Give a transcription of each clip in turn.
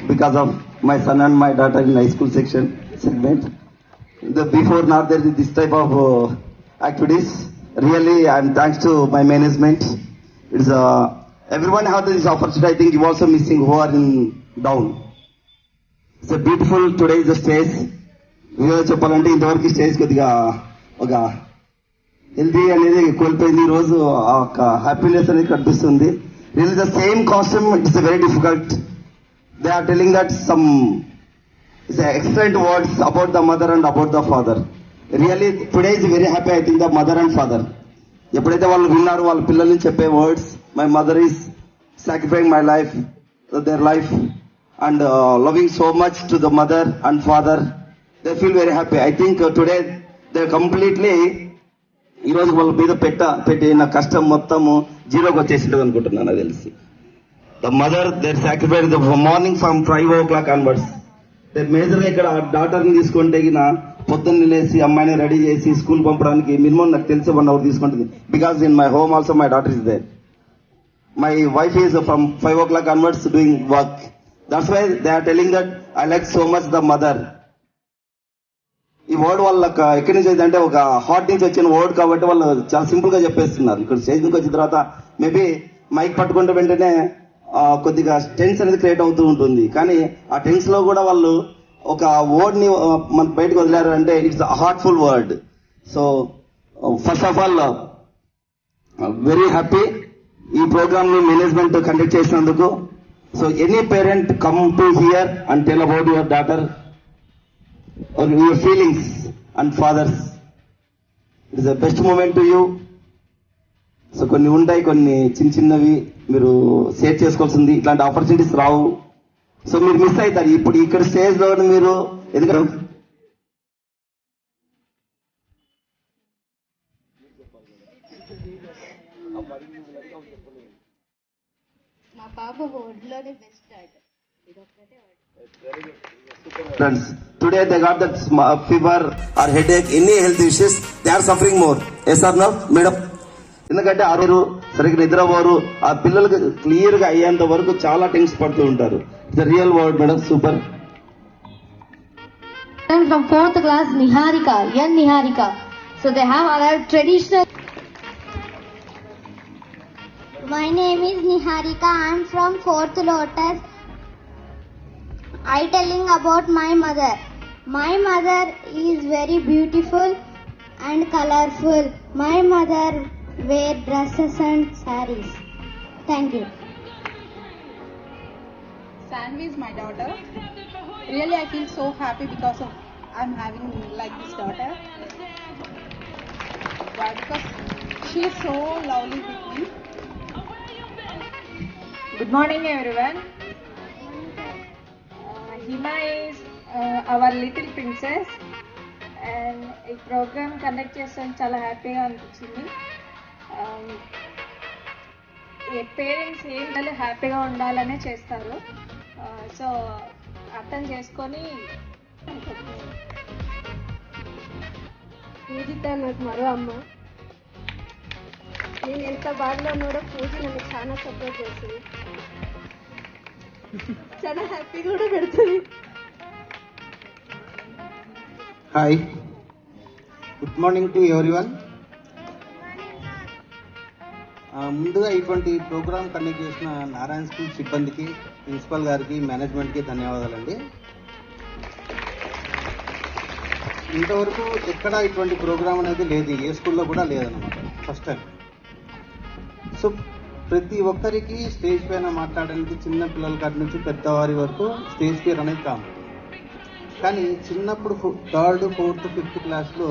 Because of my son and my daughter in high school segment. Before now there is this type of activities. Really, and thanks to my management, it's everyone have this opportunity. I think you also missing who are in down. It's a beautiful today is the stage. చెప్పాలంటే ఇంతవరకు stage కొద్దిగా ఒక healthy అనేది కోల్పోయింది. ఈరోజు ఒక happiness అనేది కనిపిస్తుంది. Really the same costume it's very difficult. They are telling that some excellent words about the mother and about the father. Really, today is very happy. I think the mother and father. ఎప్పుడైతే వాళ్ళు విన్నారు వాళ్ళ పిల్లల్ని చెప్పే words, my mother is sacrificing my life, their life, and loving so much to the mother and father. They feel very happy. I think today they completely ఈరోజు వాళ్ళ మీద పెట్టిన కష్టం మొత్తము జీరోకి వచ్చేసింటుంది అనుకుంటున్నాను నాకు తెలిసి. The mother, their sacrifice the morning from 5 o'clock onwards. Their major ఇక్కడ డాటర్ని తీసుకుంటే పొద్దున్న లేసి అమ్మాయిని రెడీ చేసి స్కూల్ పంపడానికి మినిమం నాకు తెలిసి 1 hour తీసుకుంటుంది. Because in my home also my daughter is there. My wife is from 5 o'clock onwards doing work. That's why they are telling that I like so much the mother. ఈ word వాళ్ళకి ఎక్కడి నుంచి అయితే అంటే ఒక heart నుంచి వచ్చిన word కాబట్టి వాళ్ళు చాలా సింపుల్ గా చెప్పేస్తున్నారు. ఇక్కడ స్టేజ్ నుంచి వచ్చిన తర్వాత మేబీ మైక్ పట్టుకుంటే వెంటనే కొద్దిగా టెన్స్ అనేది క్రియేట్ అవుతూ ఉంటుంది. కానీ ఆ టెన్స్ లో కూడా వాళ్ళు ఒక వర్డ్ ని మనకు బయటకు వదిలారు అంటే it's heartful word. So first of all very happy ఈ ప్రోగ్రామ్ ని మేనేజ్మెంట్ కండక్ట్ చేసినందుకు. So any parent come to here and tell about your daughter or your feelings and fathers. It is the best moment to you. So కొన్ని ఉంటాయి, కొన్ని చిన్నవి మీరు share చేసుకోవాల్సింది. ఇట్లాంటి ఆపర్చునిటీస్ రావు. సో మీరు మిస్ అవుతారు. ఇప్పుడు ఇక్కడ స్టేజ్ లో మీరు ఎందుకంటే మా బాబు వర్డ్లోనే best order. Friends, today they got that fever or headache, any health issues, they are suffering more. Yes or no, madam? ఎందుకంటే ఆరు సరిగ్గా నిద్రపోరు. ఆ పిల్లలకి క్లియర్ గా అయ్యేంత వరకు చాలా టెన్షన్ పడుతూ ఉంటారు. The real word madam. Super. From 4th class, Niharika, young Niharika. So they have other traditional. My name is Niharika. I am from 4th Lotus. I telling about my mother. My mother is very beautiful and colorful. My mother wear dresses and sarees. Thank you. Sanvi is my daughter. Really, I feel so happy because of I'm having like this daughter. Why? Because she is so lovely with me. Good morning, everyone. Hima is our little princess, and ఈ programme conduct చేస్తాను చాలా హ్యాపీగా అనిపించింది. Parents ఏం హ్యాపీగా ఉండాలనే చేస్తారు. So అర్థం చేసుకొని పూజిత నాకు మరో అమ్మ. నేను ఎంత బాధలో ఉన్నాడో పూజ నన్ను చాలా సపోర్ట్ చేస్తుంది, చాలా హ్యాపీ కూడా పెడుతుంది. Hi, good morning to everyone. ముందుగా ఇటువంటి ప్రోగ్రామ్ కండక్ట్ చేసిన నారాయణ స్కూల్ సిబ్బందికి, ప్రిన్సిపల్ గారికి, మేనేజ్మెంట్కి ధన్యవాదాలండి. ఇంతవరకు ఎక్కడ ఇటువంటి ప్రోగ్రామ్ అనేది లేదు, ఏ స్కూల్లో కూడా లేదన్నమాట, ఫస్ట్ టైం. సో ప్రతి ఒక్కరికి స్టేజ్ పైన మాట్లాడడానికి చిన్న పిల్లల కాడి నుంచి పెద్దవారి వరకు స్టేజ్ ఫియర్ అనేది కామన్. కానీ చిన్నప్పుడు 3rd, 4th, 5th క్లాస్లో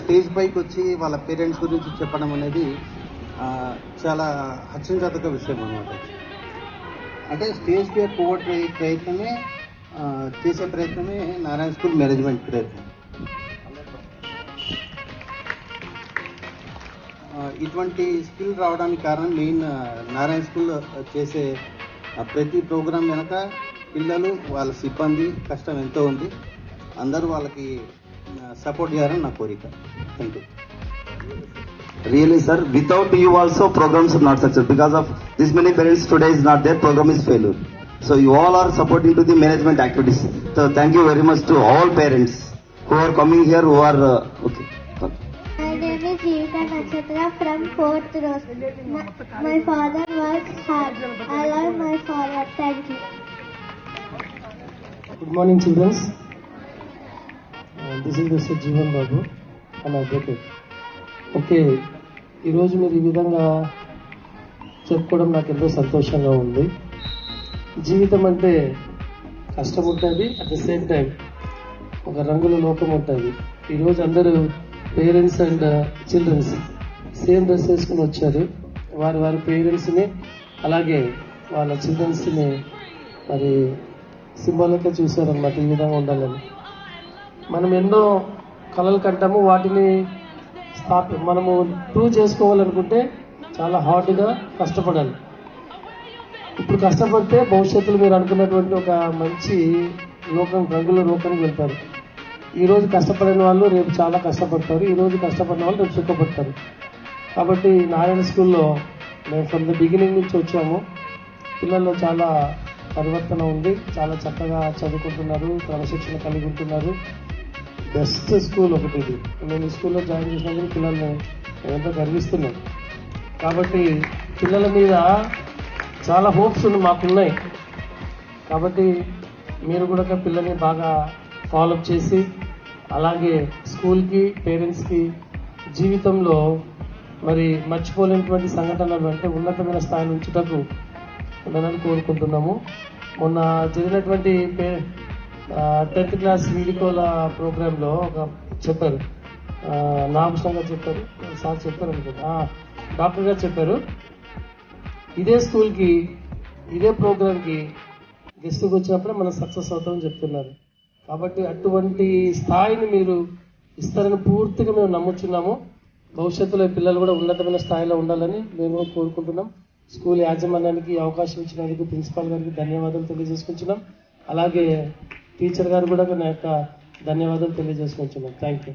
స్టేజ్ పైకి వచ్చి వాళ్ళ పేరెంట్స్ గురించి చెప్పడం అనేది చాలా హర్షించదగ్గ విషయం అన్నమాట. అంటే స్టేజ్ ఫియర్ పోగొట్టే ప్రయత్నమే చేసే ప్రయత్నమే నారాయణ స్కూల్ మేనేజ్మెంట్ ప్రయత్నం. ఇటువంటి స్కిల్ రావడానికి కారణం మెయిన్ నారాయణ స్కూల్ చేసే ప్రతి ప్రోగ్రాం వెనక పిల్లలు వాళ్ళ సిబ్బంది కష్టం ఎంతో ఉంది. అందరూ వాళ్ళకి సపోర్ట్ చేయాలని నా కోరిక. Thank you. Really, sir, without you also programs are not successful. Because of this many parents today is not there, program is failure. So you all are supporting to the management activities. So thank you very much to all parents who are coming here, who are okay. My name is Jeevika Nakshatra from 4th row. My father works hard. I love my father. Thank you. Good morning, children. This is Mr. Jeevan Babu, an advocate. Okay, ఈరోజు మీరు ఈ విధంగా చెప్పుకోవడం నాకు ఎంతో సంతోషంగా ఉంది. జీవితం అంటే కష్టం ఉంటుంది, అట్ ద సేమ్ టైం ఒక రంగుల లోకం ఉంటుంది. ఈరోజు అందరూ parents and childrens same dress వేసుకుని వచ్చారు. వారి పేరెంట్స్ని అలాగే వాళ్ళ చిల్డ్రన్స్ని మరి సింబాలిక్గా చూశారనమాట, ఈ విధంగా ఉండాలని. మనం ఎన్నో కళలు కంటాము, వాటిని మనము ప్రూవ్ చేసుకోవాలనుకుంటే చాలా హార్డ్గా కష్టపడాలి. ఇప్పుడు కష్టపడితే భవిష్యత్తులో మీరు అనుకున్నటువంటి ఒక మంచి లోకం, రంగుల లోకానికి వెళ్తారు. ఈరోజు కష్టపడిన వాళ్ళు రేపు చాలా కష్టపడతారు, ఈరోజు కష్టపడిన వాళ్ళు రేపు సుఖపడతారు. కాబట్టి నారాయణ స్కూల్లో మేము ఫ్రమ్ ద బిగినింగ్ నుంచి వచ్చాము. పిల్లల్లో చాలా పరివర్తన ఉంది, చాలా చక్కగా చదువుకుంటున్నారు, క్రమశిక్షణ కలిగి ఉంటున్నారు. బెస్ట్ స్కూల్ ఒకటి ఇది. నేను ఈ స్కూల్లో జాయిన్ చేసినందుకు పిల్లల్ని ఎంతో గర్విస్తున్నాను. కాబట్టి పిల్లల మీద చాలా హోప్స్ మాకున్నాయి. కాబట్టి మీరు కూడా పిల్లల్ని బాగా ఫాలోఅప్ చేసి అలాగే స్కూల్కి, పేరెంట్స్కి జీవితంలో మరి మర్చిపోలేనటువంటి సంఘటనలు అంటే ఉన్నతమైన స్థాయిని ఉంచుటకు ఉండాలని కోరుకుంటున్నాము. మొన్న జరిగినటువంటి 10th క్లాస్ వీడికోల ప్రోగ్రాంలో ఒక చెప్పారు, నాగకృష్ణ గారు చెప్పారు, సార్ చెప్పారు అనుకుంటా, డాక్టర్ గారు చెప్పారు, ఇదే స్కూల్కి ఇదే ప్రోగ్రాంకి గెస్ట్కి వచ్చినప్పుడే మనం సక్సెస్ అవుతామని చెప్తున్నారు. కాబట్టి అటువంటి స్థాయిని మీరు ఇస్తారని పూర్తిగా మేము నమ్ముచున్నాము. భవిష్యత్తులో పిల్లలు కూడా ఉన్నతమైన స్థాయిలో ఉండాలని మేము కోరుకుంటున్నాం. స్కూల్ యాజమాన్యానికి అవకాశం ఇచ్చినందుకు ప్రిన్సిపాల్ గారికి ధన్యవాదాలు తెలియజేసుకుంటున్నాం. అలాగే టీచర్ గారు కూడా నా యొక్క ధన్యవాదాలు తెలియజేసుకుంటున్నాం. Thank you.